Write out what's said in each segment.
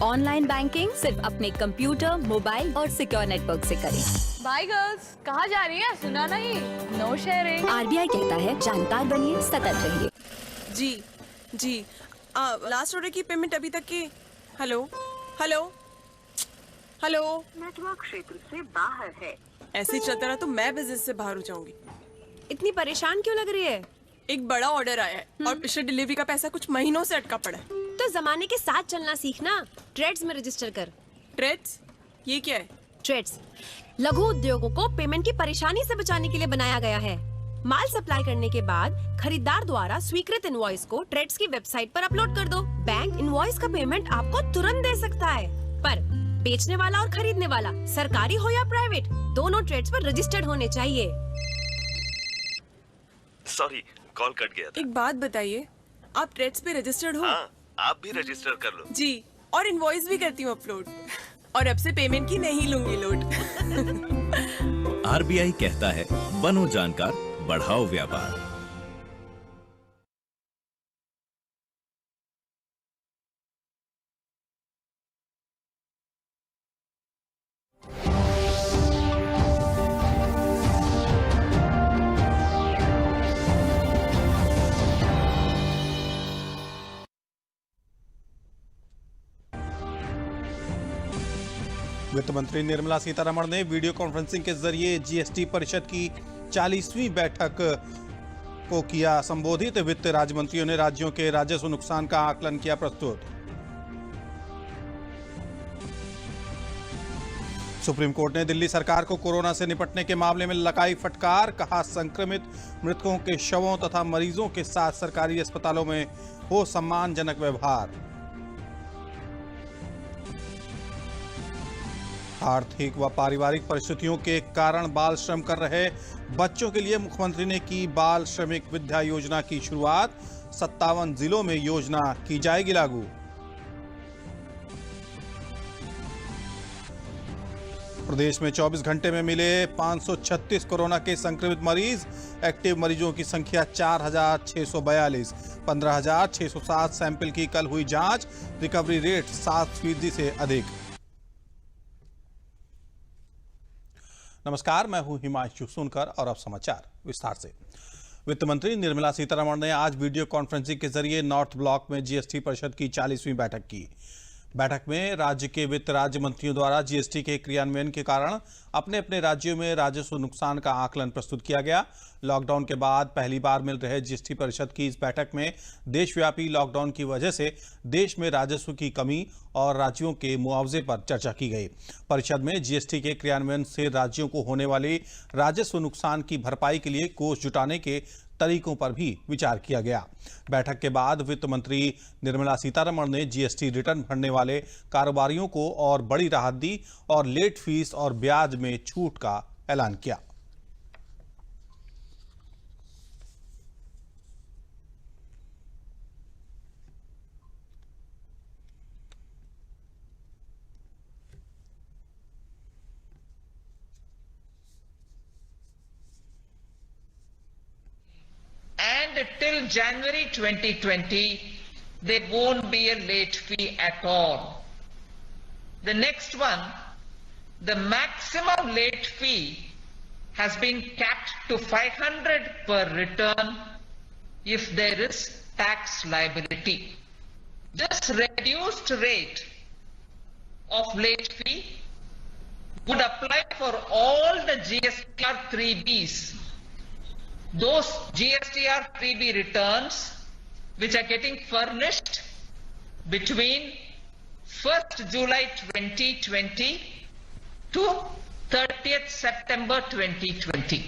Online banking सिर्फ अपने computer, mobile और सिक्योर नेटवर्क से करें। बाय गर्ल्स, कहाँ जा रही है? सुना नहीं, नो शेयरिंग। आरबीआई कहता है जानकार बनिए, सतर्क रहिए। जी लास्ट ऑर्डर की पेमेंट अभी तक की। हेलो हेलो हेलो, नेटवर्क क्षेत्र से बाहर है। ऐसे ही चलता रहा तो मैं बिजनेस से बाहर हो जाऊंगी। इतनी परेशान क्यों लग रही है? एक बड़ा ऑर्डर आया है और पिछले डिलीवरी का पैसा कुछ महीनों से अटका पड़ा है। तो जमाने के साथ चलना सीखना। ट्रेड्स में रजिस्टर कर। ट्रेड्स? ये क्या है? ट्रेड्स लघु उद्योगों को पेमेंट की परेशानी से बचाने के लिए बनाया गया है। माल सप्लाई करने के बाद खरीदार द्वारा स्वीकृत इनवॉइस को ट्रेड्स की वेबसाइट पर अपलोड कर दो। बैंक इनवॉइस का पेमेंट आपको तुरंत दे सकता है, पर बेचने वाला और खरीदने वाला सरकारी हो या प्राइवेट, दोनों ट्रेड्स पर रजिस्टर्ड होने चाहिए। सॉरी, कॉल कट गया था। एक बात बताइए, आप ट्रेड्स पे रजिस्टर्ड हो? हाँ, आप भी रजिस्टर कर लो। जी, और इनवॉइस भी करती हूँ अपलोड। और अब से पेमेंट की नहीं लूंगी लोड। आरबीआई कहता है बनो जानकार, बढ़ाओ व्यापार। वित्त मंत्री निर्मला सीतारमण ने वीडियो कॉन्फ्रेंसिंग के जरिए जीएसटी परिषद की 40वीं बैठक को किया संबोधित। वित्त राज्य मंत्रियों ने राज्यों के राजस्व नुकसान का आकलन किया प्रस्तुत। सुप्रीम कोर्ट ने दिल्ली सरकार को कोरोना से निपटने के मामले में लगाई फटकार। कहा, संक्रमित मृतकों के शवों तथा मरीजों के साथ सरकारी अस्पतालों में हो सम्मानजनक व्यवहार। आर्थिक व पारिवारिक परिस्थितियों के कारण बाल श्रम कर रहे बच्चों के लिए मुख्यमंत्री ने की बाल श्रमिक विद्या योजना की शुरुआत। 57 जिलों में योजना की जाएगी लागू। प्रदेश में 24 घंटे में मिले 536 कोरोना के संक्रमित मरीज। एक्टिव मरीजों की संख्या 4642। 15607 सैंपल की कल हुई जांच। रिकवरी रेट 7% से अधिक। नमस्कार, मैं हूं हिमांशु सुनकर और अब समाचार विस्तार से। वित्त मंत्री निर्मला सीतारमण ने आज वीडियो कॉन्फ्रेंसिंग के जरिए नॉर्थ ब्लॉक में जीएसटी परिषद की 40वीं बैठक की। बैठक में राज्य के वित्त राज्य मंत्रियों द्वारा जीएसटी के क्रियान्वयन के कारण अपने अपने राज्यों में राजस्व नुकसान का आकलन प्रस्तुत किया गया। लॉकडाउन के बाद पहली बार मिल रहे जीएसटी परिषद की इस बैठक में देशव्यापी लॉकडाउन की वजह से देश में राजस्व की कमी और राज्यों के मुआवजे पर चर्चा की गई। परिषद में जीएसटी के क्रियान्वयन से राज्यों को होने वाले राजस्व नुकसान की भरपाई के लिए कोष जुटाने के तरीकों पर भी विचार किया गया। बैठक के बाद वित्त मंत्री निर्मला सीतारमण ने जीएसटी रिटर्न भरने वाले कारोबारियों को और बड़ी राहत दी और लेट फीस और ब्याज में छूट का ऐलान किया। And till January 2020, there won't be a late fee at all. The next one, the maximum late fee has been capped to 500 per return if there is tax liability. This reduced rate of late fee would apply for all the GSTR 3Bs. Those GSTR 3B returns which are getting furnished between 1st July 2020 to 30th September 2020.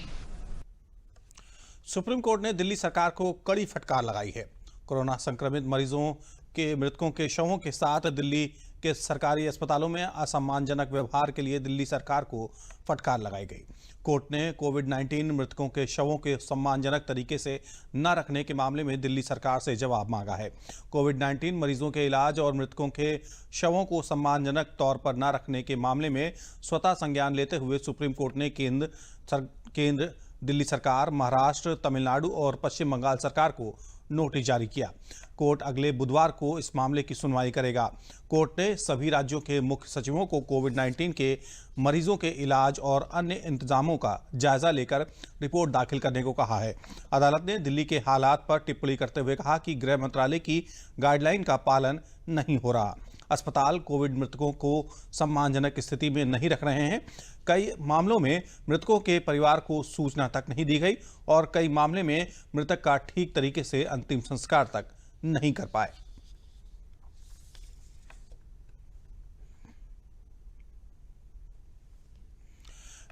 Supreme court ने दिल्ली सरकार को कड़ी फटकार लगाई है। Corona संक्रमित मरीजों के मृतकों के शवों के साथ दिल्ली के सरकारी अस्पतालों में असम्मानजनक व्यवहार के लिए दिल्ली सरकार को फटकार लगाई गई। कोर्ट ने कोविड-19 मृतकों के शवों के सम्मानजनक तरीके से न रखने के मामले में दिल्ली सरकार से जवाब मांगा है। कोविड-19 मरीजों के इलाज और मृतकों के शवों को सम्मानजनक तौर पर न रखने के मामले में स्वतः संज्ञान लेते हुए सुप्रीम कोर्ट ने केंद्र, दिल्ली सरकार, महाराष्ट्र, तमिलनाडु और पश्चिम बंगाल सरकार को नोटिस जारी किया। कोर्ट अगले बुधवार को इस मामले की सुनवाई करेगा। कोर्ट ने सभी राज्यों के मुख्य सचिवों को कोविड-19 के मरीजों के इलाज और अन्य इंतजामों का जायजा लेकर रिपोर्ट दाखिल करने को कहा है। अदालत ने दिल्ली के हालात पर टिप्पणी करते हुए कहा कि गृह मंत्रालय की गाइडलाइन का पालन नहीं हो रहा। अस्पताल कोविड मृतकों को सम्मानजनक स्थिति में नहीं रख रहे हैं। कई मामलों में मृतकों के परिवार को सूचना तक नहीं दी गई और कई मामले में मृतक का ठीक तरीके से अंतिम संस्कार तक नहीं कर पाए।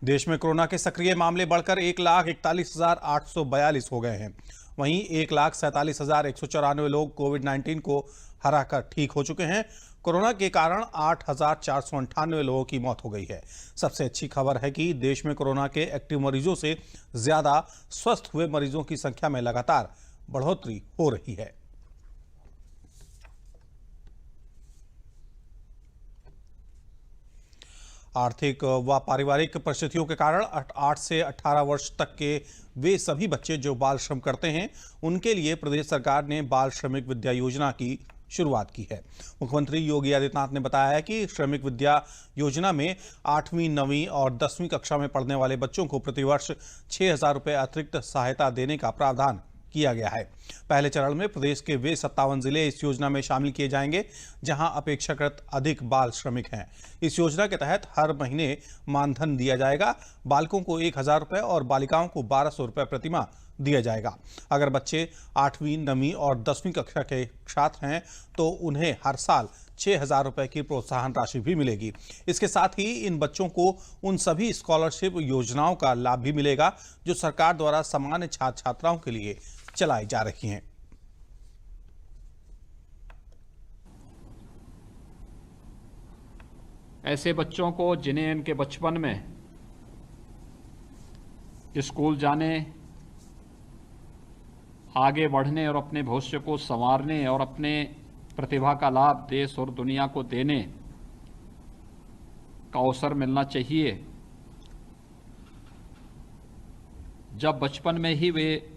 देश में कोरोना के सक्रिय मामले बढ़कर 1,41,842 हो गए हैं। वहीं 1,47,194 लोग कोविड-19 को हराकर ठीक हो चुके हैं। कोरोना के कारण 8,498 लोगों की मौत हो गई है। सबसे अच्छी खबर है कि देश में कोरोना के एक्टिव मरीजों से ज्यादा स्वस्थ हुए मरीजों की संख्या में लगातार बढ़ोतरी हो रही है। आर्थिक व पारिवारिक परिस्थितियों के कारण 8 से 18 वर्ष तक के वे सभी बच्चे जो बाल श्रम करते हैं, उनके लिए प्रदेश सरकार ने बाल श्रमिक विद्या योजना की शुरुआत की है। मुख्यमंत्री योगी आदित्यनाथ ने बताया है कि श्रमिक विद्या योजना में 8वीं, 9वीं और 10वीं कक्षा में पढ़ने वाले बच्चों को प्रतिवर्ष 6,000 रुपये अतिरिक्त सहायता देने का प्रावधान किया गया है। पहले चरण में प्रदेश के वे 57 जिले इस योजना में शामिल किए जाएंगे जहां अपेक्षाकृत अधिक बाल श्रमिक हैं। इस योजना के तहत हर महीने मानधन दिया जाएगा। बालकों को 1,000 रुपये और बालिकाओं को 1,200 रुपये प्रतिमाह दिया जाएगा। अगर बच्चे 8वीं, 9वीं और 10वीं कक्षा के छात्र हैं तो उन्हें हर साल 6,000 रुपये की प्रोत्साहन राशि भी मिलेगी। इसके साथ ही इन बच्चों को उन सभी स्कॉलरशिप योजनाओं का लाभ भी मिलेगा जो सरकार द्वारा सामान्य छात्र छात्राओं के लिए चलाई जा रही हैं। ऐसे बच्चों को जिन्हें इनके बचपन में स्कूल जाने, आगे बढ़ने और अपने भविष्य को संवारने और अपने प्रतिभा का लाभ देश और दुनिया को देने का अवसर मिलना चाहिए। जब बचपन में ही वे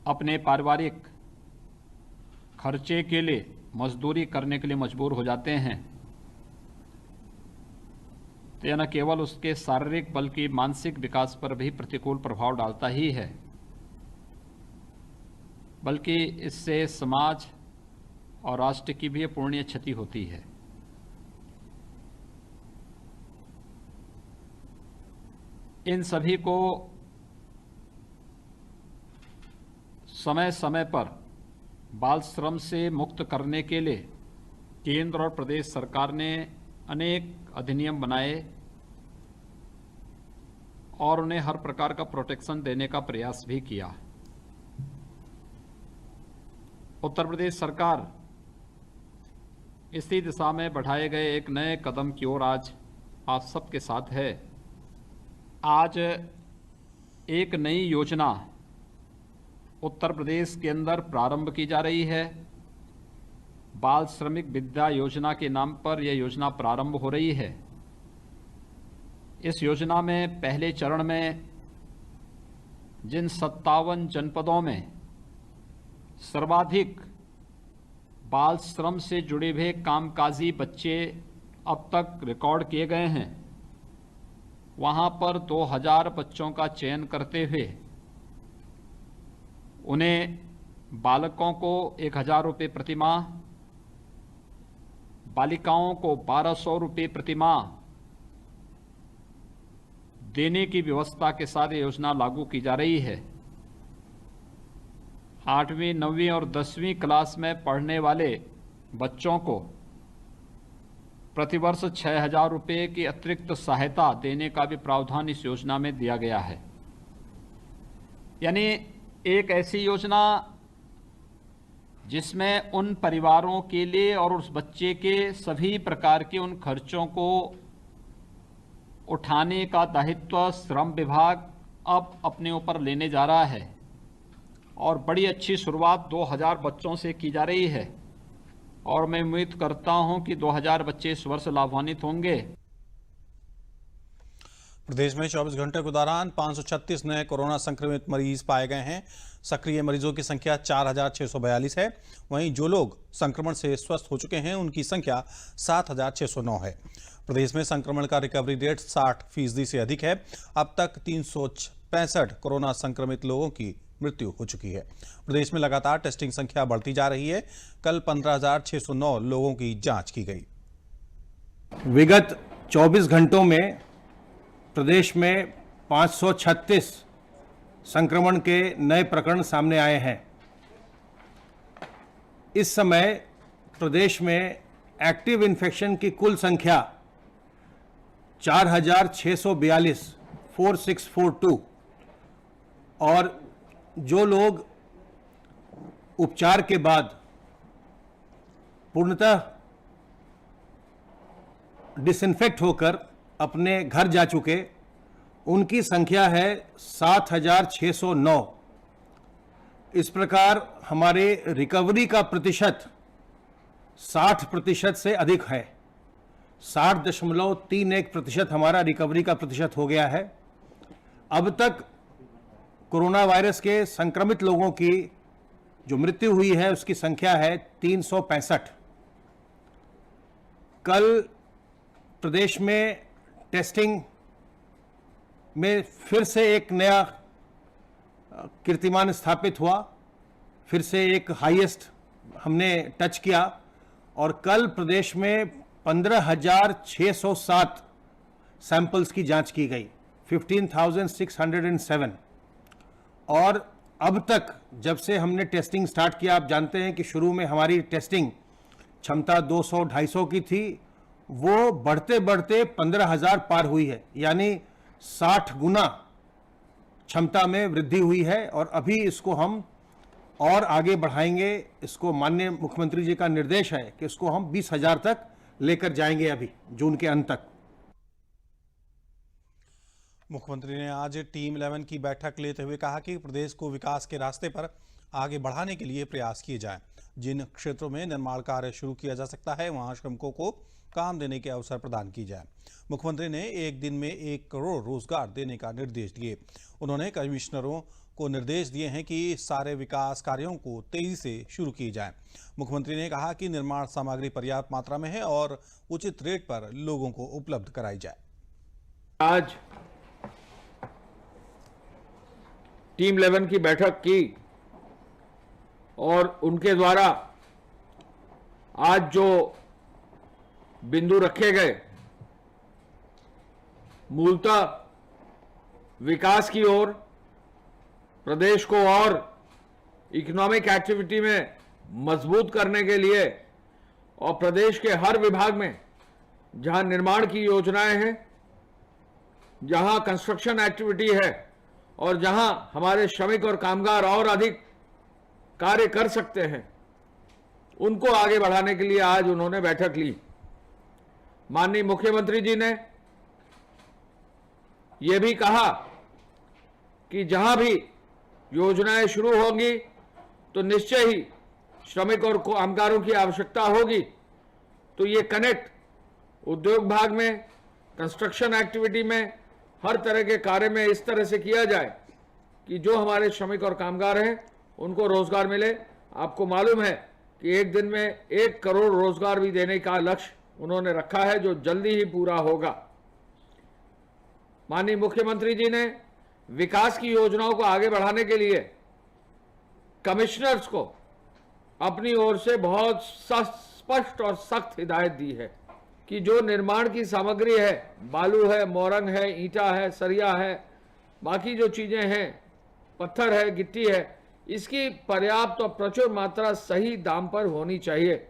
अपने पारिवारिक खर्चे के लिए मजदूरी करने के लिए मजबूर हो जाते हैं तो यह न केवल उसके शारीरिक बल्कि मानसिक विकास पर भी प्रतिकूल प्रभाव डालता ही है, बल्कि इससे समाज और राष्ट्र की भी अपूर्णीय क्षति होती है। इन सभी को समय समय पर बाल श्रम से मुक्त करने के लिए केंद्र और प्रदेश सरकार ने अनेक अधिनियम बनाए और उन्हें हर प्रकार का प्रोटेक्शन देने का प्रयास भी किया। उत्तर प्रदेश सरकार इसी दिशा में बढ़ाए गए एक नए कदम की ओर आज आप सबके साथ है। आज एक नई योजना उत्तर प्रदेश के अंदर प्रारंभ की जा रही है। बाल श्रमिक विद्या योजना के नाम पर यह योजना प्रारंभ हो रही है। इस योजना में पहले चरण में जिन 57 जनपदों में सर्वाधिक बाल श्रम से जुड़े हुए कामकाजी बच्चे अब तक रिकॉर्ड किए गए हैं, वहां पर 2000 बच्चों का चयन करते हुए उन्हें बालकों को 1,000 रुपये प्रतिमाह, बालिकाओं को 1,200 रुपये प्रतिमाह देने की व्यवस्था के साथ ये योजना लागू की जा रही है। 8वीं, 9वीं और 10वीं क्लास में पढ़ने वाले बच्चों को प्रतिवर्ष 6,000 रुपये की अतिरिक्त सहायता देने का भी प्रावधान इस योजना में दिया गया है। यानी एक ऐसी योजना जिसमें उन परिवारों के लिए और उस बच्चे के सभी प्रकार के उन खर्चों को उठाने का दायित्व श्रम विभाग अब अपने ऊपर लेने जा रहा है और बड़ी अच्छी शुरुआत 2000 बच्चों से की जा रही है और मैं उम्मीद करता हूं कि 2000 बच्चे इस वर्ष लाभान्वित होंगे। प्रदेश में 24 घंटे के दौरान 536 नए कोरोना संक्रमित मरीज पाए गए हैं। सक्रिय मरीजों की संख्या 4642 है। वहीं जो लोग संक्रमण से स्वस्थ हो चुके हैं उनकी संख्या 7609 है। प्रदेश में संक्रमण का रिकवरी रेट 60% से अधिक है। अब तक 365 कोरोना संक्रमित लोगों की मृत्यु हो चुकी है। प्रदेश में लगातार टेस्टिंग संख्या बढ़ती जा रही है। कल 15,609 लोगों की जांच की गई। विगत 24 घंटों में प्रदेश में 536 संक्रमण के नए प्रकरण सामने आए हैं। इस समय प्रदेश में एक्टिव इन्फेक्शन की कुल संख्या 4642 और जो लोग उपचार के बाद पूर्णतः डिसइंफेक्ट होकर अपने घर जा चुके उनकी संख्या है 7609। इस प्रकार हमारे रिकवरी का प्रतिशत 60% से अधिक है। 60.31% हमारा रिकवरी का प्रतिशत हो गया है। अब तक कोरोना वायरस के संक्रमित लोगों की जो मृत्यु हुई है उसकी संख्या है 365। कल प्रदेश में टेस्टिंग में फिर से एक नया कीर्तिमान स्थापित हुआ, फिर से एक हाईएस्ट हमने टच किया और कल प्रदेश में 15,607 सैंपल्स की जांच की गई, 15,607। और अब तक जब से हमने टेस्टिंग स्टार्ट किया, आप जानते हैं कि शुरू में हमारी टेस्टिंग क्षमता 200-250 की थी, वो बढ़ते बढ़ते 15,000 पार हुई है, यानी 60 गुना क्षमता में वृद्धि हुई है। और अभी इसको हम और आगे बढ़ाएंगे। इसको माननीय मुख्यमंत्री जी का निर्देश है कि इसको हम 20,000 तक लेकर जाएंगे अभी जून के अंत तक। मुख्यमंत्री ने आज टीम 11 की बैठक लेते हुए कहा कि प्रदेश को विकास के रास्ते पर आगे बढ़ाने के लिए प्रयास किए जाएं। जिन क्षेत्रों में निर्माण कार्य शुरू किया जा सकता है वहां श्रमिकों को काम देने के अवसर प्रदान किए जाए। मुख्यमंत्री ने एक दिन में 1 करोड़ रोजगार देने का निर्देश दिए। उन्होंने कमिश्नरों को निर्देश दिए हैं कि सारे विकास कार्यों को तेजी से शुरू किए जाएं। मुख्यमंत्री ने कहा कि निर्माण सामग्री पर्याप्त मात्रा में है और उचित रेट पर लोगों को उपलब्ध कराई जाए। आज टीम 11 की बैठक की और उनके द्वारा आज जो बिंदु रखे गए, मूलतः विकास की ओर, प्रदेश को और इकोनॉमिक एक्टिविटी में मजबूत करने के लिए और प्रदेश के हर विभाग में जहां निर्माण की योजनाएं हैं, जहां कंस्ट्रक्शन एक्टिविटी है और जहां हमारे श्रमिक और कामगार और अधिक कार्य कर सकते हैं, उनको आगे बढ़ाने के लिए आज उन्होंने बैठक ली। माननीय मुख्यमंत्री जी ने यह भी कहा कि जहां भी योजनाएं शुरू होंगी तो निश्चय ही श्रमिक और कामगारों की आवश्यकता होगी, तो ये कनेक्ट उद्योग भाग में, कंस्ट्रक्शन एक्टिविटी में, हर तरह के कार्य में इस तरह से किया जाए कि जो हमारे श्रमिक और कामगार हैं उनको रोजगार मिले। आपको मालूम है कि एक दिन में 1 करोड़ रोजगार भी देने का लक्ष्य उन्होंने रखा है, जो जल्दी ही पूरा होगा। माननीय मुख्यमंत्री जी ने विकास की योजनाओं को आगे बढ़ाने के लिए कमिश्नर्स को अपनी ओर से बहुत स्पष्ट और सख्त हिदायत दी है कि जो निर्माण की सामग्री है, बालू है, मोरंग है, ईंटा है, सरिया है, बाकी जो चीजें हैं, पत्थर है, गिट्टी है, इसकी पर्याप्त और प्रचुर मात्रा सही दाम पर होनी चाहिए।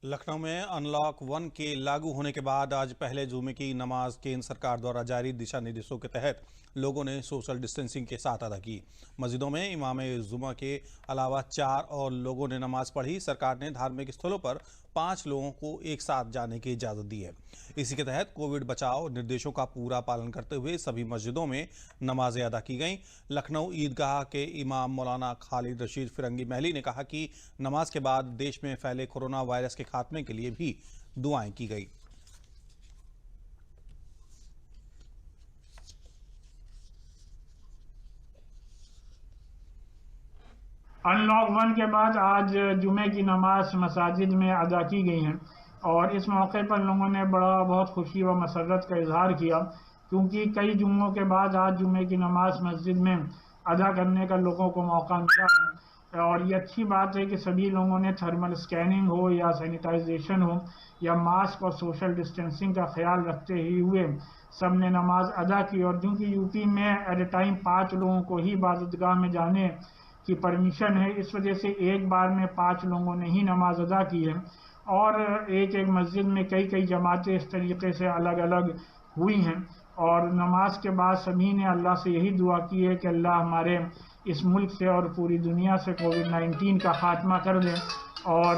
लखनऊ में अनलॉक 1 के लागू होने के बाद आज पहले जुमे की नमाज केंद्र सरकार द्वारा जारी दिशा निर्देशों के तहत लोगों ने सोशल डिस्टेंसिंग के साथ अदा की। मस्जिदों में इमाम जुमा के अलावा 4 और लोगों ने नमाज पढ़ी। सरकार ने धार्मिक स्थलों पर 5 लोगों को एक साथ जाने की इजाज़त दी है। इसी के तहत कोविड बचाव निर्देशों का पूरा पालन करते हुए सभी मस्जिदों में नमाजें अदा की गईं। लखनऊ ईदगाह के इमाम मौलाना खालिद रशीद फिरंगी महली ने कहा कि नमाज के बाद देश में फैले कोरोना वायरस के खात्मे के लिए भी दुआएं की गई। अनलॉक 1 के बाद आज जुमे की नमाज मसाजिद में अदा की गई हैं और इस मौके पर लोगों ने बहुत खुशी व मसरत का इजहार किया, क्योंकि कई जुम्मों के बाद आज जुमे की नमाज मस्जिद में अदा करने का लोगों को मौका मिला है। और ये अच्छी बात है कि सभी लोगों ने थर्मल स्कैनिंग हो या सैनिटाइजेशन हो या मास्क और सोशल डिस्टेंसिंग का ख्याल रखते ही हुए सब ने नमाज अदा की। और क्योंकि यूपी में एट ए टाइम 5 लोगों को ही इबादतगाह में जाने की परमिशन है, इस वजह से एक बार में 5 लोगों ने ही नमाज अदा की है और एक मस्जिद में कई जमातें इस तरीके से अलग अलग हुई हैं। और नमाज के बाद सभी ने अल्लाह से यही दुआ की है कि अल्लाह हमारे इस मुल्क से और पूरी दुनिया से कोविड-19 का खात्मा कर दे। और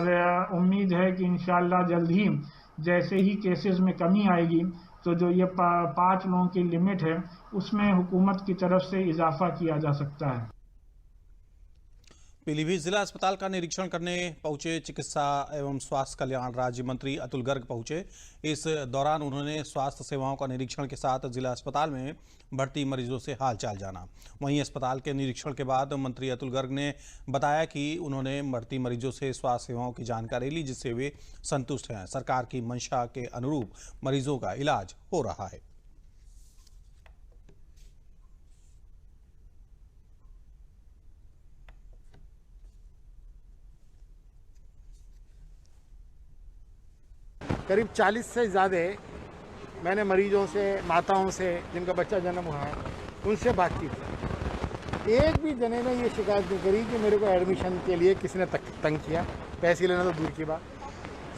उम्मीद है कि इंशाअल्लाह जल्द ही जैसे ही केसेस में कमी आएगी तो जो ये 5 लोगों की लिमिट है उसमें हुकूमत की तरफ से इजाफा किया जा सकता है। पीलीभीत जिला अस्पताल का निरीक्षण करने पहुंचे चिकित्सा एवं स्वास्थ्य कल्याण राज्य मंत्री अतुल गर्ग पहुंचे। इस दौरान उन्होंने स्वास्थ्य सेवाओं का निरीक्षण के साथ जिला अस्पताल में भर्ती मरीजों से हालचाल जाना। वहीं अस्पताल के निरीक्षण के बाद मंत्री अतुल गर्ग ने बताया कि उन्होंने भर्ती मरीजों से स्वास्थ्य सेवाओं की जानकारी ली, जिससे वे संतुष्ट हैं। सरकार की मंशा के अनुरूप मरीजों का इलाज हो रहा है। करीब 40 से ज़्यादा मैंने मरीजों से, माताओं से जिनका बच्चा जन्म हुआ है, उनसे बातचीत की। एक भी जने ने ये शिकायत नहीं करी कि मेरे को एडमिशन के लिए किसी ने तंग किया, पैसे लेना तो दूर की बात।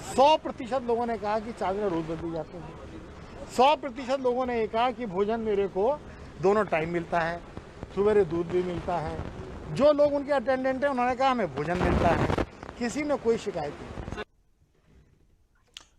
100% लोगों ने कहा कि चादरें रोज़ बदली जाती हैं। 100% लोगों ने ये कहा कि भोजन मेरे को दोनों टाइम मिलता है, सुबह दूध भी मिलता है। जो लोग उनके अटेंडेंट हैं उन्होंने कहा हमें भोजन मिलता है, किसी ने कोई शिकायत नहीं।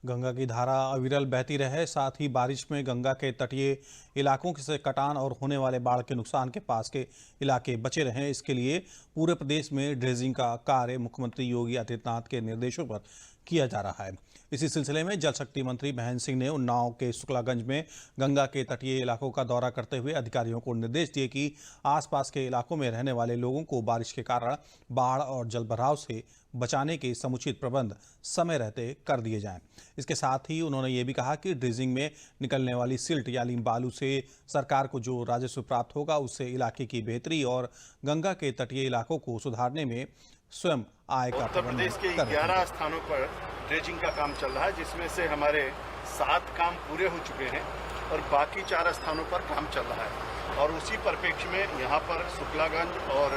गंगा की धारा अविरल बहती रहे, साथ ही बारिश में गंगा के तटीय इलाकों से कटान और होने वाले बाढ़ के नुकसान के पास के इलाके बचे रहें, इसके लिए पूरे प्रदेश में ड्रेजिंग का कार्य मुख्यमंत्री योगी आदित्यनाथ के निर्देशों पर किया जा रहा है। इसी सिलसिले में जल शक्ति मंत्री महेंद्र सिंह ने उन्नाव के शुक्लागंज में गंगा के तटीय इलाकों का दौरा करते हुए अधिकारियों को निर्देश दिए कि आसपास के इलाकों में रहने वाले लोगों को बारिश के कारण बाढ़ और जलभराव से बचाने के समुचित प्रबंध समय रहते कर दिए जाएं। इसके साथ ही उन्होंने ये भी कहा कि ड्रेजिंग में निकलने वाली सिल्ट यानी बालू से सरकार को जो राजस्व प्राप्त होगा उससे इलाके की बेहतरी और गंगा के तटीय इलाकों को सुधारने में स्वयं आय का उत्तर प्रदेश के 11 स्थानों पर ड्रेजिंग का काम चल रहा है, जिसमें से हमारे 7 काम पूरे हो चुके हैं और बाकी 4 स्थानों पर काम चल रहा है। और उसी परिप्रेक्ष्य में यहाँ पर शुक्लागंज और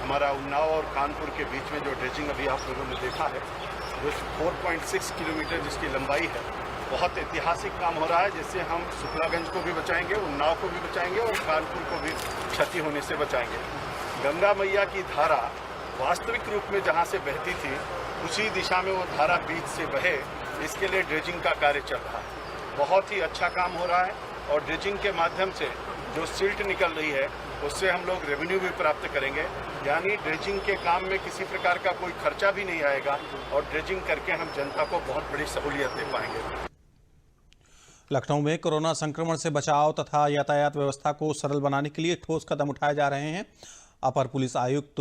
हमारा उन्नाव और कानपुर के बीच में जो ड्रेजिंग अभी आप लोगों ने देखा है, जो 4.6 किलोमीटर जिसकी लंबाई है, बहुत ऐतिहासिक काम हो रहा है, जिससे हम शुक्लागंज को भी बचाएंगे, उन्नाव को भी बचाएंगे और कानपुर को भी क्षति होने से बचाएंगे। गंगा मैया की धारा वास्तविक रूप में जहाँ से बहती थी उसी दिशा में वो धारा बीच से बहे, इसके लिए ड्रेजिंग का कार्य चल रहा है। बहुत ही अच्छा काम हो रहा है और ड्रेजिंग के माध्यम से जो सिल्ट निकल रही है उससे हम लोग रेवेन्यू भी प्राप्त करेंगे, यानी ड्रेजिंग के काम में किसी प्रकार का कोई खर्चा भी नहीं आएगा और ड्रेजिंग करके हम जनता को बहुत बड़ी सहूलियत दे पाएंगे। लखनऊ में कोरोना संक्रमण से बचाव तथा यातायात व्यवस्था को सरल बनाने के लिए ठोस कदम उठाए जा रहे हैं। अपर पुलिस आयुक्त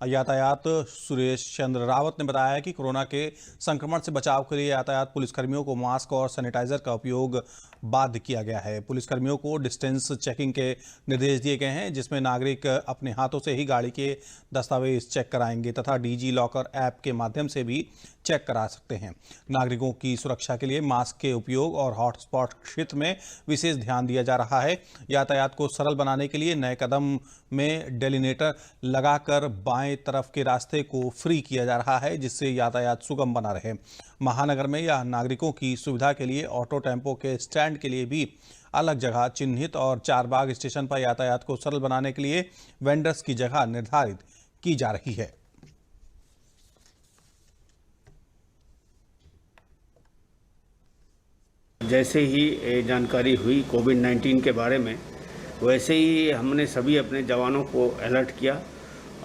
यातायात सुरेश चंद्र रावत ने बताया कि कोरोना के संक्रमण से बचाव के लिए यातायात पुलिसकर्मियों को मास्क और सैनिटाइजर का उपयोग बाध्य किया गया है। पुलिसकर्मियों को डिस्टेंस चेकिंग के निर्देश दिए गए हैं, जिसमें नागरिक अपने हाथों से ही गाड़ी के दस्तावेज चेक कराएंगे तथा डिजी लॉकर ऐप के माध्यम से भी चेक करा सकते हैं। नागरिकों की सुरक्षा के लिए मास्क के उपयोग और हॉटस्पॉट क्षेत्र में विशेष ध्यान दिया जा रहा है। यातायात को सरल बनाने के लिए नए कदम में डेलिनेटर लगाकर बाएं तरफ के रास्ते को फ्री किया जा रहा है, जिससे यातायात सुगम बना रहे। महानगर में या नागरिकों की सुविधा के लिए ऑटो टेम्पो के स्टैंड के लिए भी अलग जगह चिन्हित और चारबाग स्टेशन पर यातायात को सरल बनाने के लिए वेंडर्स की जगह निर्धारित की जा रही है। जैसे ही जानकारी हुई कोविड-19 के बारे में, वैसे ही हमने सभी अपने जवानों को अलर्ट किया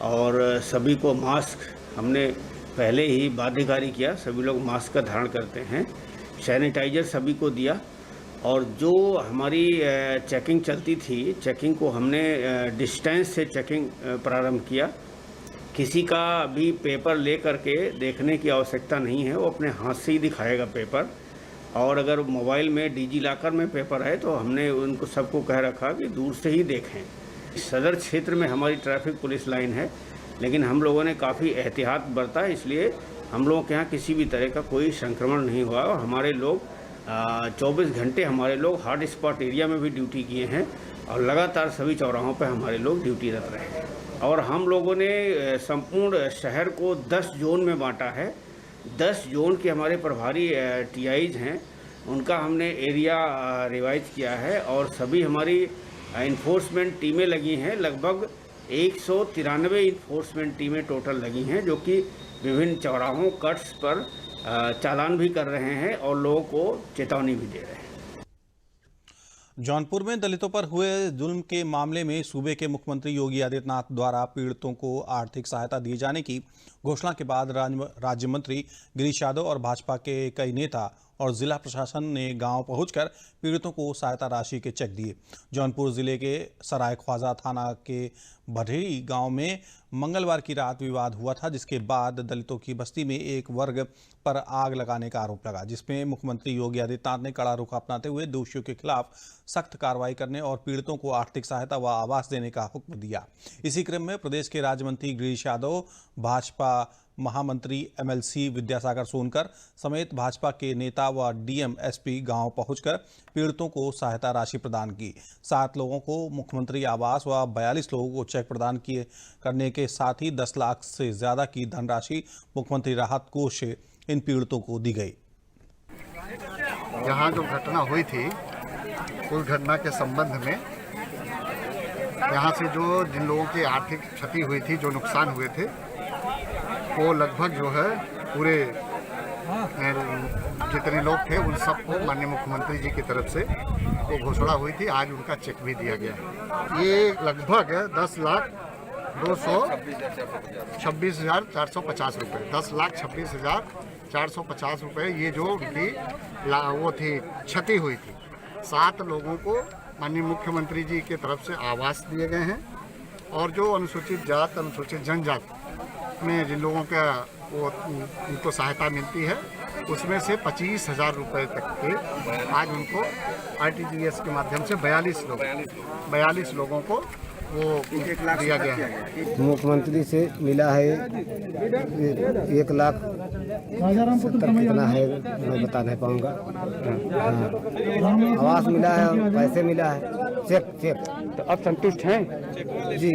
और सभी को मास्क हमने पहले ही बाध्यकारी किया। सभी लोग मास्क का धारण करते हैं। सैनिटाइजर सभी को दिया और जो हमारी चेकिंग चलती थी, चेकिंग को हमने डिस्टेंस से चेकिंग प्रारंभ किया किसी का भी पेपर ले करके देखने की आवश्यकता नहीं है, वो अपने हाथ से ही दिखाएगा पेपर। और अगर मोबाइल में डिजी लॉकर में पेपर है तो हमने उनको सबको कह रखा कि दूर से ही देखें। सदर क्षेत्र में हमारी ट्रैफिक पुलिस लाइन है, लेकिन हम लोगों ने काफ़ी एहतियात बरता, इसलिए हम लोगों के यहाँ किसी भी तरह का कोई संक्रमण नहीं हुआ। और हमारे लोग 24 घंटे हमारे लोग हॉट स्पॉट एरिया में भी ड्यूटी किए हैं और लगातार सभी चौराहों पर हमारे लोग ड्यूटीरत रहे हैं। और हम लोगों ने संपूर्ण शहर को 10 जोन में बांटा है। 10 जोन के हमारे प्रभारी टीआईज हैं, उनका हमने एरिया रिवाइज किया है और सभी हमारी इन्फोर्समेंट टीमें लगी हैं। लगभग 193 इन्फोर्समेंट टीमें टोटल लगी हैं, जो कि विभिन्न चौराहों कट्स पर चालान भी कर रहे हैं और लोगों को चेतावनी भी दे रहे हैं। जौनपुर में दलितों पर हुए जुल्म के मामले में सूबे के मुख्यमंत्री योगी आदित्यनाथ द्वारा पीड़ितों को आर्थिक सहायता दिए जाने की घोषणा के बाद राज्य मंत्री गिरीश यादव और भाजपा के कई नेता और जिला प्रशासन ने गांव पहुंचकर पीड़ितों को सहायता राशि के चेक दिए। जौनपुर जिले के सराय ख्वाजा थाना के भरेड़ी गांव में मंगलवार की रात विवाद हुआ था, जिसके बाद दलितों की बस्ती में एक वर्ग पर आग लगाने का आरोप लगा, जिसमें मुख्यमंत्री योगी आदित्यनाथ ने कड़ा रुख अपनाते हुए दोषियों के खिलाफ सख्त कार्रवाई करने और पीड़ितों को आर्थिक सहायता व आवास देने का हुक्म दिया। इसी क्रम में प्रदेश के राज्य मंत्री गिरीश यादव, भाजपा महामंत्री एमएलसी विद्यासागर सोनकर समेत भाजपा के नेता व डीएम एसपी गांव पहुंचकर पीड़ितों को सहायता राशि प्रदान की। 7 लोगों को मुख्यमंत्री आवास व 42 लोगों को चेक प्रदान किए करने के साथ ही 10 लाख से ज्यादा की धनराशि मुख्यमंत्री राहत कोष से इन पीड़ितों को दी गई। यहाँ जो घटना हुई थी उस घटना के संबंध में यहाँ से जो जिन लोगों की आर्थिक क्षति हुई थी, जो नुकसान हुए थे, वो लगभग जो है पूरे जितने लोग थे उन सबको माननीय मुख्यमंत्री जी की तरफ से वो घोषणा हुई थी। आज उनका चेक भी दिया गया है। ये लगभग 10,226,450 रुपये, 10,26,450 रुपये ये जो उनकी वो थी क्षति हुई थी। 7 लोगों को माननीय मुख्यमंत्री जी की तरफ से आवास दिए गए हैं और जो अनुसूचित जात, अनुसूचित जनजाति में जिन लोगों का वो उनको सहायता मिलती है, उसमें से 25,000 रुपये तक के आज उनको आरटीजीएस के माध्यम से 42 लोगों को वो दिया गया है। मुख्यमंत्री से मिला है 1,70,000 कितना है मैं बता नहीं पाऊँगा। आवास मिला है, पैसे मिला है, चेक। तो अब संतुष्ट हैं जी।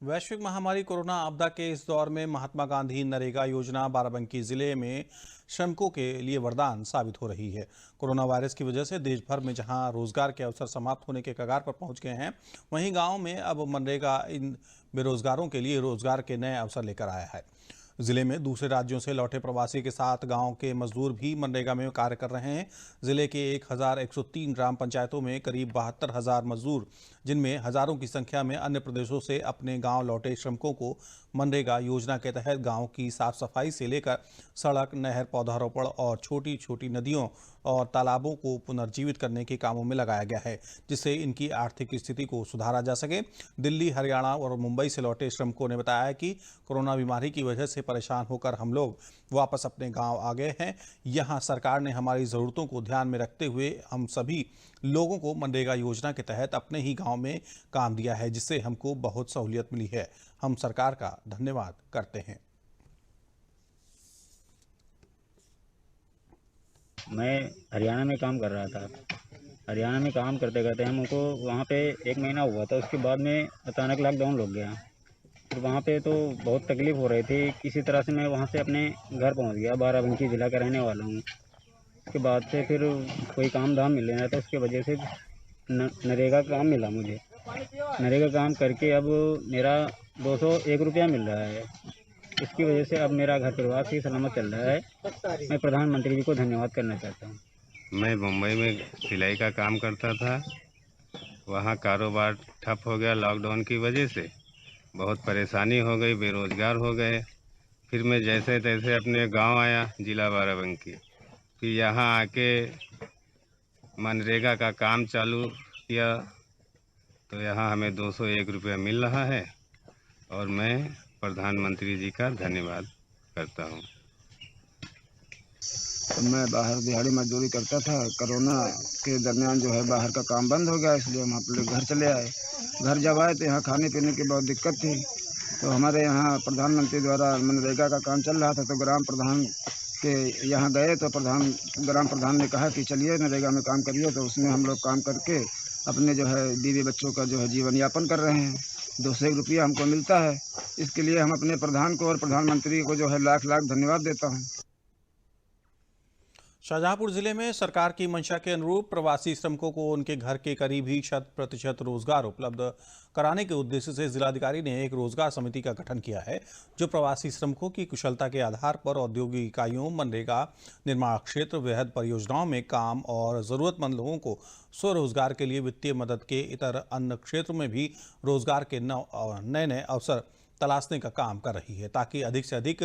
वैश्विक महामारी कोरोना आपदा के इस दौर में महात्मा गांधी नरेगा योजना बाराबंकी जिले में श्रमिकों के लिए वरदान साबित हो रही है। कोरोना वायरस की वजह से देश भर में जहां रोजगार के अवसर समाप्त होने के कगार पर पहुंच गए हैं, वहीं गांव में अब मनरेगा इन बेरोजगारों के लिए रोजगार के नए अवसर लेकर आया है। जिले में दूसरे राज्यों से लौटे प्रवासी के साथ गांव के मजदूर भी मनरेगा में कार्य कर रहे हैं। जिले के 1,103 ग्राम पंचायतों में करीब 72,000 मजदूर, जिनमें हजारों की संख्या में अन्य प्रदेशों से अपने गांव लौटे श्रमिकों को मनरेगा योजना के तहत गांव की साफ सफाई से लेकर सड़क, नहर, पौधारोपण और छोटी छोटी नदियों और तालाबों को पुनर्जीवित करने के कामों में लगाया गया है, जिससे इनकी आर्थिक स्थिति को सुधारा जा सके। दिल्ली, हरियाणा और मुंबई से लौटे श्रमिकों ने बताया कि कोरोना बीमारी की वजह से परेशान होकर हम लोग वापस अपने गांव आ गए हैं। यहां सरकार ने हमारी ज़रूरतों को ध्यान में रखते हुए हम सभी लोगों को मनरेगा योजना के तहत अपने ही गांव में काम दिया है, जिससे हमको बहुत सहूलियत मिली है। हम सरकार का धन्यवाद करते हैं। मैं हरियाणा में काम कर रहा था। हरियाणा में काम करते करते हमको वहाँ पे 1 महीना हुआ था। उसके बाद में अचानक लॉकडाउन लग गया। फिर वहाँ पे तो बहुत तकलीफ़ हो रही थी। किसी तरह से मैं वहाँ से अपने घर पहुँच गया। बाराबंकी ज़िला का रहने वाला हूँ। उसके बाद से फिर कोई काम धाम मिल रहा था, उसके वजह से नरेगा काम मिला मुझे। नरेगा काम करके अब मेरा 201 रुपया मिल रहा है। इसकी वजह से अब मेरा घर परिवार सही सलामत चल रहा है। मैं प्रधानमंत्री जी को धन्यवाद करना चाहता हूँ। मैं मुंबई में सिलाई का काम करता था। वहाँ कारोबार ठप हो गया लॉकडाउन की वजह से। बहुत परेशानी हो गई, बेरोजगार हो गए। फिर मैं जैसे तैसे अपने गांव आया, जिला बाराबंकी। फिर यहाँ आके मनरेगा का काम चालू किया, तो यहाँ हमें 201 रुपया मिल रहा है। और मैं प्रधानमंत्री जी का धन्यवाद करता हूँ। तो मैं बाहर दिहाड़ी मजदूरी करता था। कोरोना के दरमियान जो है बाहर का काम बंद हो गया, इसलिए हम अपने घर चले आए। घर जब आए तो यहाँ खाने पीने की बहुत दिक्कत थी। तो हमारे यहाँ प्रधानमंत्री द्वारा मनरेगा का काम चल रहा था, तो ग्राम प्रधान के यहाँ गए तो ग्राम प्रधान ने कहा कि चलिए नरेगा में काम करिए। तो उसमें हम लोग काम करके अपने जो है बीवी बच्चों का जो है जीवन यापन कर रहे हैं। 200 रुपया हमको मिलता है। इसके लिए हम अपने प्रधान को और प्रधानमंत्री को जो है लाख लाख धन्यवाद देता हूँ। शाहजहांपुर जिले में सरकार की मंशा के अनुरूप प्रवासी श्रमिकों को उनके घर के करीब ही 100% रोजगार उपलब्ध कराने के उद्देश्य से जिलाधिकारी ने एक रोजगार समिति का गठन किया है, जो प्रवासी श्रमिकों की कुशलता के आधार पर औद्योगिक इकाइयों, मनरेगा, निर्माण क्षेत्र, वृहद परियोजनाओं में काम और जरूरतमंद लोगों को स्वरोजगार के लिए वित्तीय मदद के इतर अन्य क्षेत्रों में भी रोजगार के नए नए अवसर तलाशने का काम कर रही है, ताकि अधिक से अधिक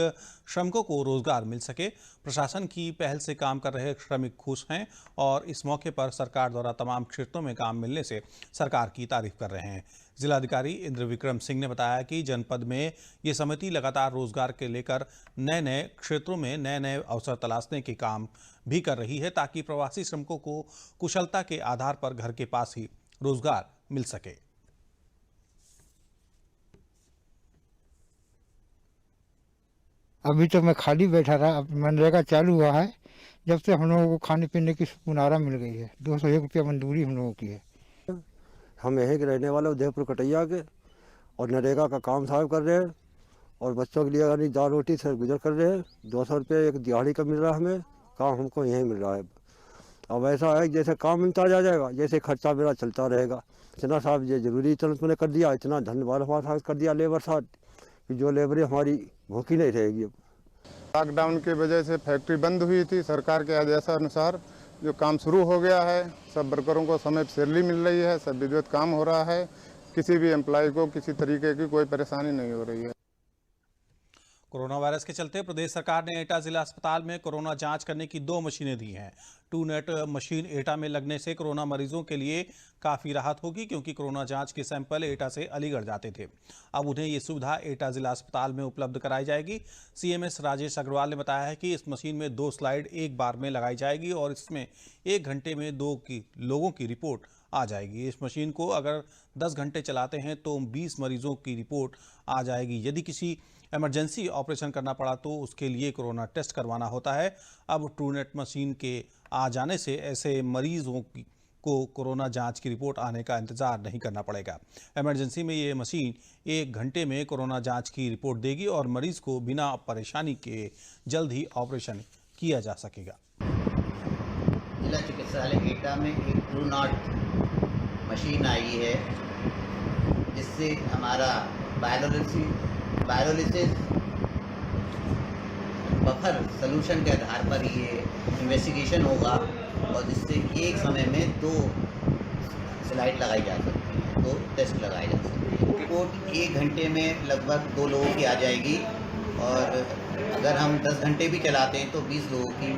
श्रमिकों को रोजगार मिल सके। प्रशासन की पहल से काम कर रहे श्रमिक खुश हैं और इस मौके पर सरकार द्वारा तमाम क्षेत्रों में काम मिलने से सरकार की तारीफ कर रहे हैं। जिलाधिकारी इंद्र विक्रम सिंह ने बताया कि जनपद में ये समिति लगातार रोजगार के लेकर नए नए क्षेत्रों में नए नए अवसर तलाशने के काम भी कर रही है, ताकि प्रवासी श्रमिकों को कुशलता के आधार पर घर के पास ही रोजगार मिल सके। अभी तो मैं खाली बैठा रहा। अब मनरेगा चालू हुआ है, जब से हम लोगों को खाने पीने की सुकुनारा मिल गई है। 201 रुपया मजदूरी हम लोगों की है। हम यहीं के रहने वाले उदयपुर कटैया के, और नरेगा का काम साहब कर रहे हैं और बच्चों के लिए यानी दाल रोटी से गुजर कर रहे हैं। 200 रुपये एक दिहाड़ी का मिल रहा है हमें, काम हमको यहीं मिल रहा है। अब ऐसा है जैसे काम मिलता जा जाएगा, जैसे खर्चा मेरा चलता रहेगा। इतना साहब ये जरूरी इतना तूने कर दिया, इतना धन्यवाद हमारे साथ कर दिया लेबर साहब कि जो लेबरें हमारी भूखी नहीं रहेगी। लॉकडाउन की वजह से फैक्ट्री बंद हुई थी, सरकार के आदेशानुसार जो काम शुरू हो गया है। सब वर्करों को समय पर सैलरी मिल रही है, सब विधिवत काम हो रहा है। किसी भी एम्प्लॉय को किसी तरीके की कोई परेशानी नहीं हो रही है। कोरोना वायरस के चलते प्रदेश सरकार ने एटा जिला अस्पताल में कोरोना जांच करने की 2 मशीनें दी हैं। TruNet मशीन एटा में लगने से कोरोना मरीजों के लिए काफ़ी राहत होगी, क्योंकि कोरोना जांच के सैंपल एटा से अलीगढ़ जाते थे। अब उन्हें ये सुविधा एटा जिला अस्पताल में उपलब्ध कराई जाएगी। CMS राजेश अग्रवाल ने बताया है कि इस मशीन में 2 स्लाइड एक बार में लगाई जाएगी और इसमें 1 घंटे में 2 लोगों की रिपोर्ट आ जाएगी। इस मशीन को अगर 10 घंटे चलाते हैं तो 20 मरीजों की रिपोर्ट आ जाएगी। यदि किसी इमरजेंसी ऑपरेशन करना पड़ा तो उसके लिए कोरोना टेस्ट करवाना होता है। अब TruNet मशीन के आ जाने से ऐसे मरीजों को कोरोना जांच की रिपोर्ट आने का इंतज़ार नहीं करना पड़ेगा। इमरजेंसी में ये मशीन 1 घंटे में कोरोना जांच की रिपोर्ट देगी और मरीज को बिना परेशानी के जल्द ही ऑपरेशन किया जा सकेगा। जिला चिकित्सालय एटा में एक TruNet मशीन आई है, जिससे हमारा वायरोलिसिस बफर सॉल्यूशन के आधार पर ये इन्वेस्टिगेशन होगा और जिससे एक समय में 2 स्लाइड लगाई जा सकती है, 2 टेस्ट लगाए जा सकते हैं। रिपोर्ट 1 घंटे में लगभग 2 लोगों की आ जाएगी और अगर हम 10 घंटे भी चलाते हैं तो 20 लोगों की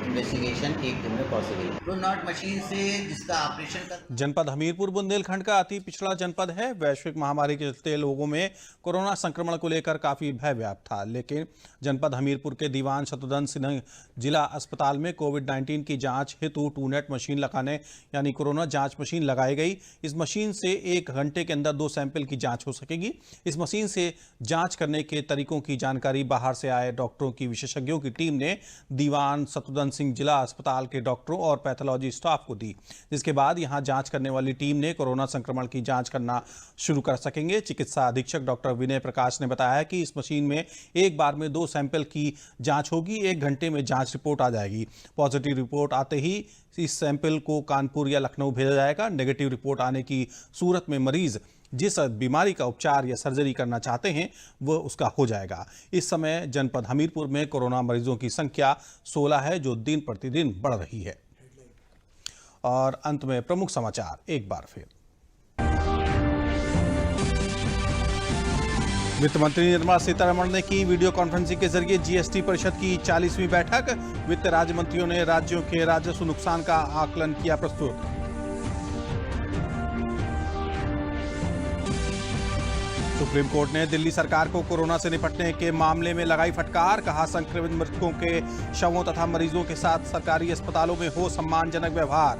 इन्वेस्टिगेशन 1 दिन में पॉसिबल है। TruNet मशीन से जिसका ऑपरेशन कर जनपद हमीरपुर बुंदेलखंड का अति पिछड़ा जनपद है। वैश्विक महामारी के चलते लोगों में कोरोना संक्रमण को लेकर काफी भय व्याप्त था, लेकिन जनपद हमीरपुर के दीवान शत्रुघ्न सिन्हा जिला अस्पताल में कोविड-19 की जांच हेतु TruNet मशीन लगाने यानी कोरोना जांच मशीन लगाई गई। इस मशीन से 1 घंटे के अंदर 2 सैंपल की जाँच हो सकेगी। इस मशीन से जाँच करने के तरीकों की जानकारी बाहर से आए डॉक्टरों की विशेषज्ञों की टीम ने दीवान शत्रुघ्न सिंह जिला अस्पताल के डॉक्टरों और पैथोलॉजी स्टाफ को दी, जिसके बाद यहां जांच करने वाली टीम ने कोरोना संक्रमण की जांच करना शुरू कर सकेंगे। चिकित्सा अधीक्षक डॉक्टर विनय प्रकाश ने बताया कि इस मशीन में एक बार में 2 सैंपल की जांच होगी। 1 घंटे में जांच रिपोर्ट आ जाएगी। पॉजिटिव रिपोर्ट आते ही इस सैंपल को कानपुर या लखनऊ भेजा जाएगा। नेगेटिव रिपोर्ट आने की सूरत में मरीज जिस बीमारी का उपचार या सर्जरी करना चाहते हैं वह उसका हो जाएगा। इस समय जनपद हमीरपुर में कोरोना मरीजों की संख्या 16 है, जो दिन प्रतिदिन बढ़ रही है। और अंत में प्रमुख समाचार एक बार फिर। वित्त मंत्री निर्मला सीतारमण ने की वीडियो कॉन्फ्रेंसिंग के जरिए GST परिषद की 40वीं बैठक। वित्त राज्य मंत्रियों ने राज्यों के राजस्व नुकसान का आकलन किया प्रस्तुत। सुप्रीम कोर्ट ने दिल्ली सरकार को कोरोना से निपटने के मामले में लगाई फटकार। कहा, संक्रमित मृतकों के शवों तथा मरीजों के साथ सरकारी अस्पतालों में हो सम्मानजनक व्यवहार।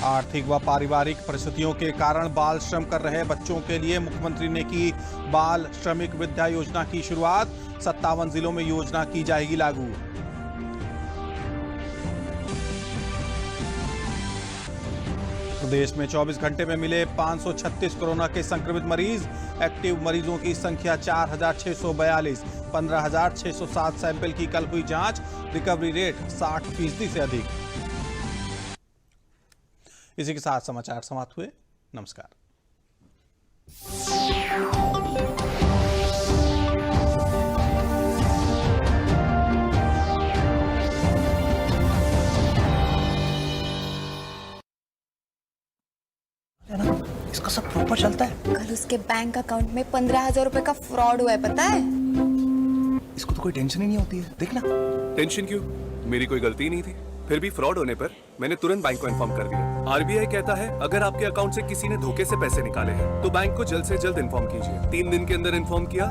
आर्थिक व पारिवारिक परिस्थितियों के कारण बाल श्रम कर रहे बच्चों के लिए मुख्यमंत्री ने की बाल श्रमिक विद्या योजना की शुरुआत। 57 जिलों में योजना की जाएगी लागू। प्रदेश में 24 घंटे में मिले 536 कोरोना के संक्रमित मरीज। एक्टिव मरीजों की संख्या 4,642। 15,607 सैंपल की कल हुई जांच। रिकवरी रेट 60% से अधिक। इसी के साथ समाचार समाप्त हुए। नमस्कार। इसका सब प्रॉपर चलता है। कल उसके बैंक अकाउंट में 15,000 रुपए का फ्रॉड हुआ है, पता है? इसको तो कोई टेंशन ही नहीं होती है। देखना। टेंशन क्यों? मेरी कोई गलती नहीं थी। फिर भी फ्रॉड होने पर मैंने तुरंत बैंक को इन्फॉर्म कर दिया। आरबीआई कहता है, अगर आपके अकाउंट से किसी ने धोखे से पैसे निकाले हैं तो बैंक को जल्द से जल्द इन्फॉर्म कीजिए। 3 दिन के अंदर इन्फॉर्म किया